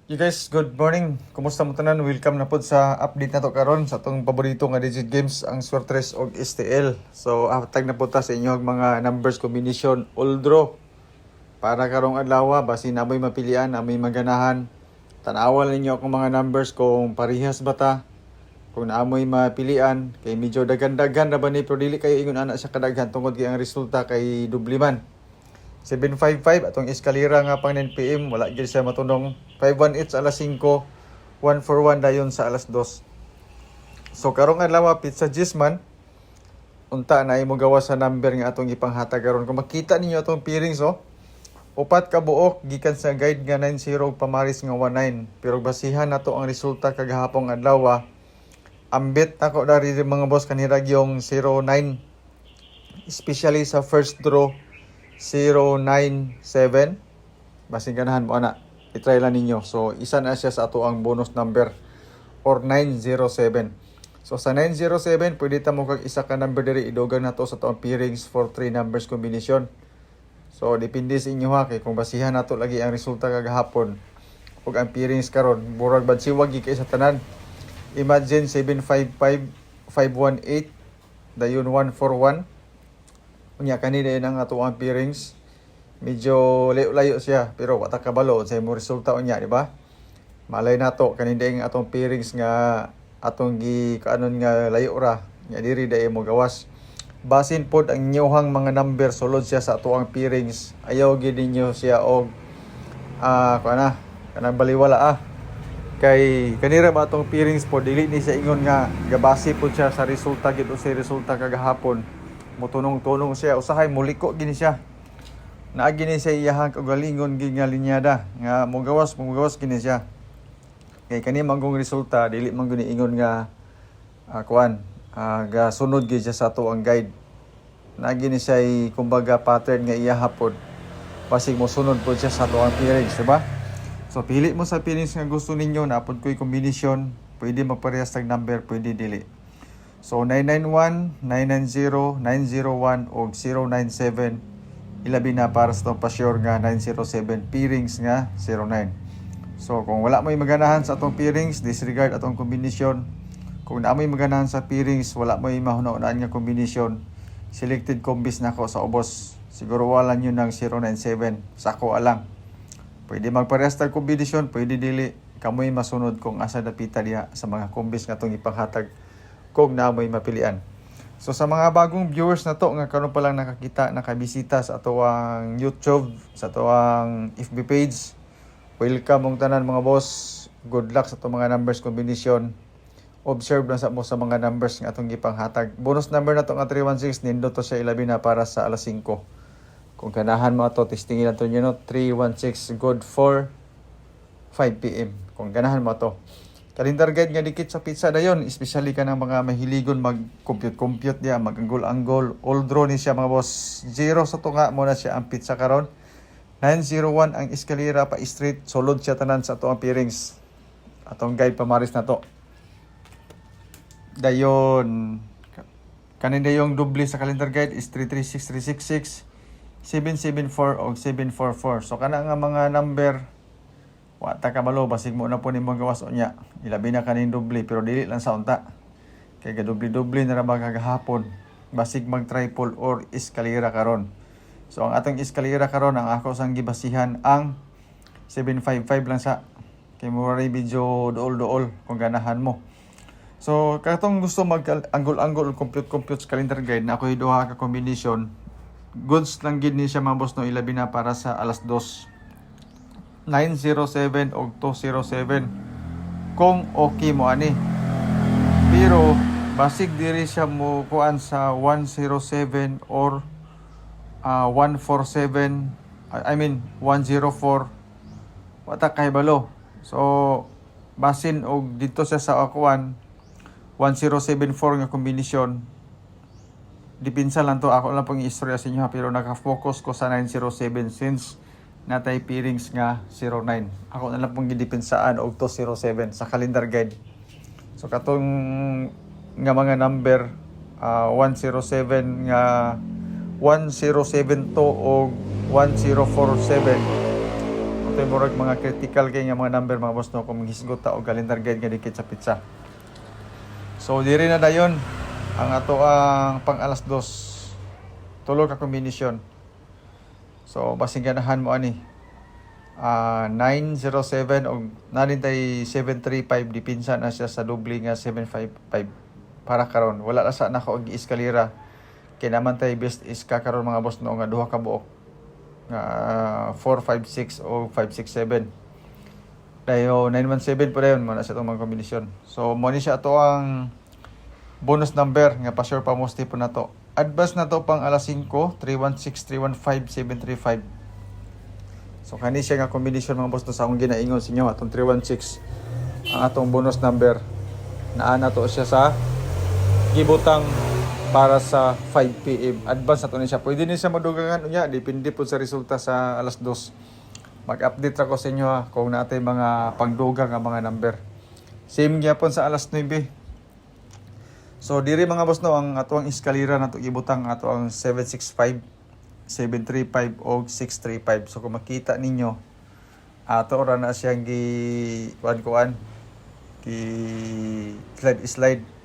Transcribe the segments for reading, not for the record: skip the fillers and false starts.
You guys, good morning. Kumusta mo tanan? Welcome na pod sa update na to karon sa atong paborito nga digit games, ang Swertres og STL. So, hatag na po ta sa inyo ang mga numbers combination all draw. Para karong adlaw, basi na mo'y mapilian, na may maganahan. Tanawan ninyo akong mga numbers kung parehas ba ta. Kung naamoy mapilian, kay medyo dagan-dagan na ba ni pero dili kayo ingon ana siya kadaghan tungod kay ang resulta kay dubliman. 755 atong eskalera nga pang 9 PM wala gyud siya matunong. 518 sa alas 5, 141 dayon sa alas 2. So karong adlaw pizza Gisman unta na imo gawas sa number nga atong ipanghatag karon. Kung makita ninyo atong pairings upat ka buok gikan sa guide nga 90 pamaris nga 19. Pero basihan nato ang resulta kagahapong adlaw. Ambit ako dari mga boss kanirag yung 09 especially sa first draw 097 basing ganahan mo ana i-try lang ninyo. So isa na siya sa ato ang bonus number or 907. So sa 907 pwede ta mo kag isa ka number diri idugang nato sa ato pairings for 3 numbers combination. So depende sa inyo kay kung basihan nato lagi ang resulta kagahapon ug ang pairings karon murag bad siwag kay sa tanan. Imagine 755 518 dayon 141. Unya kanina ang ato ang pairings medyo layo siya pero wata kabalo sa mo resulta unya di ba? Malay nato kanina ang atong pairings nga atong gi kaanon nga layo ra nya diri dai mo gawas. Basin pod ang inyohang mga number sulod siya sa ato ang pairings. Ayaw gid ninyo siya og kuana kanang baliwala kay kanira ba atong pairings pod dili ni siya ingon nga gabase pod siya sa resulta gid o sa resulta kagahapon. Mutunong-tunong siya usahay muliko gini siya naa gini siya iyahang kagalingon gid nga linyada nga mugawas gini siya kay kani manggong resulta dili man guni ingon nga ga sunod gid siya sa ato ang guide naa gini siya kumbaga pattern nga iyahapon basig mo sunod pod siya sa ato ang pairings diba? So pili mo sa pairings nga gusto ninyo napod ko'y combination pwede magparehas tag number pwede dili. So 991, 990, 901 o 097 ilabi na para sa itong pa-sure nga 907 pairings nga 09. So kung wala mo'y maganahan sa atong pairings, disregard atong combination. Kung na mo'y maganahan sa pairings, wala mo'y mahuna-unaan nga combination, selected combis na ko sa ubos. Siguro wala nyo ng 097 sako alang. Pwede magparehas tag combination, pwede dili. Kamoy masunod kung asa dapita diha sa mga combis nga itong ipanghatag kung na mo'y mapilian. So sa mga bagong viewers na to nga karon pa lang nakabisita sa ato ang YouTube, sa ato ang FB page, welcome mong tanan mga boss. Good luck sa ato mga numbers combination. Observe lang sa mo sa mga numbers nga atong gipanghatag. Bonus number na to nga 316 nindot to siya ilabi na para sa alas 5. Kung ganahan mo ato testingin nato nyo 316 good for 5 PM. Kung ganahan mo ato. Calendar guide nga dikit sa pizza dayon, especially ka ng mga mahiligon mag-compute diya, mag-anggol-anggol, all draw ni siya mga boss. 0 sa tunga muna siya ang pizza karon. 901 ang eskalera pa straight, solid siya tanan sa ato ang pairings. Atong guide pamaris na to. Dayon kanina yung doble sa calendar guide is 336, 366, 774 o 744. So kana nga mga number wata ka malo basig mo na po ni mga gawas unya ilabi na kanin doble pero dili lang sa unta kay gadoble-doble na ra magagahapon basig mag triple or eskalera karon. So ang atong eskalera karon ang ako sang gibasihan ang 755 lang sa kay mura video dool kung ganahan mo. So katong gusto mag anggol-anggol compute sa calendar guide na ako duha ka combination goods lang gid ni siya mga boss no ilabi na para sa alas 2. 907 o 207 kung okay mo ani. Pero basig diri siya mo kuan sa 107 or 147 104 wata kay balo. So basin og dito siya sa kuan 1074 nga kombinasyon. Dipinsa lang to ako lang pang istorya sa inyo pero naka-focus ko sa 907 since natay pairings nga 09. Ako na lang pong gidipinsaan og 207 sa calendar guide. So katong nga mga number 107 nga 1072 o 1047 to murag mga critical kay nga mga number mga boss no kung maghisgot ta og calendar guide nga dikit sa pizza. So diri na dayon ang ato ang pang alas 2. Tulo ka kombinasyon. So basing ganahan mo ani 907 o nanin tay 735 dipinsa na siya sa doble nga 755 para karon wala na sa nako og eskalera kay naman tay best is ka karon mga boss no nga duha ka buok nga 456 o 567 dayo 917 po dayon man sa itong mga kombinasyon. So mo ni siya ato ang bonus number nga pa-sure pa mo po na to. Advance na to pang alas 5 316 315 735. So kani siya nga kombinasyon mga boss no sa akong ginaingon sa inyo atong 316 ang atong bonus number naa na to siya sa gibutang para sa 5 PM. Advance na to ni siya. Pwede ni siya madugangan unya depende po sa resulta sa alas 2. Mag-update ako sa inyo ha kung natin mga pangdugang nga mga number. Same gyapon sa alas 9. So diri mga boss no ang ato ang eskalera nato gibutang ato ang 765, 735 o 635. So kung makita ninyo ato ra na siyang kuan slide.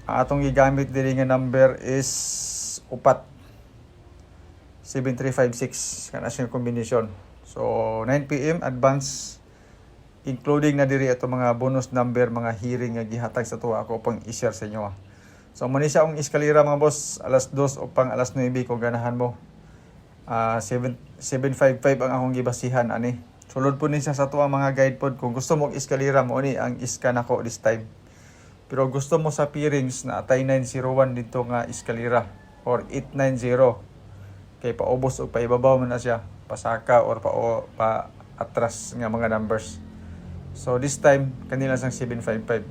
Ang atong gigamit diri nga number is upat 7356 kana siya kombinasyon. So 9 PM advance including na diri ato mga bonus number mga hearing nga gihatag sa tuwa ako pang i-share sa inyo. So mo ni siya ang eskalera mga boss alas 2 o pang alas 9 kung ganahan mo. 755 ang akong gibasihan ani. Sulod po ni siya sa tuwa mga guide pod kung gusto mo og eskalera mo ni ang iskan ako this time. Pero gusto mo sa pairings na atay 901 dito nga eskalera or 890 kay paubos o paibabaw man na siya pasaka or pa atras nga mga numbers. So this time kanila sang 755.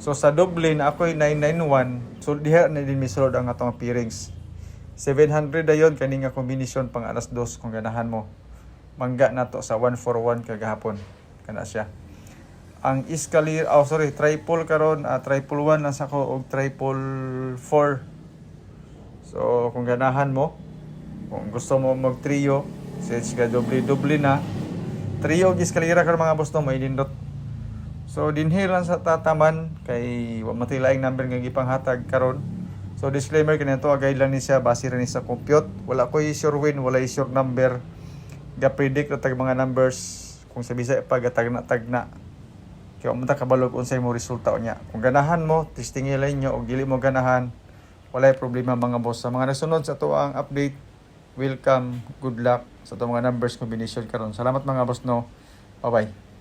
So sa doble na ako'y 991 so diha na din misulod ang atong pairings. 700 dayon kani nga kombinasyon pang alas 2 kung ganahan mo. Mangga na to sa 141 kagahapon kana siya. Ang escalator, triple karon, triple 1 lang sa ko og triple 4. So kung ganahan mo, kung gusto mo mag trio, since ka doble na, trio og escalator karon mga boss no may nindot. So dinhi lang sa tataman kay wa matilaing number nga gipanghatag karon. So disclaimer kanito guide lang ni siya base ra ni sa compute. Wala koy sure win, wala sure number. Ga-predict na tag mga numbers kung sa Bisaya pa gatagna-tagna. Kaya umunta kabalog unsay mo resulta niya. Kung ganahan mo, testingilay nyo o dili mo ganahan, walay problema mga boss. Sa mga nasunod sa ito ang update, welcome, good luck sa ito mga numbers combination karon. Salamat mga boss no. Bye-bye.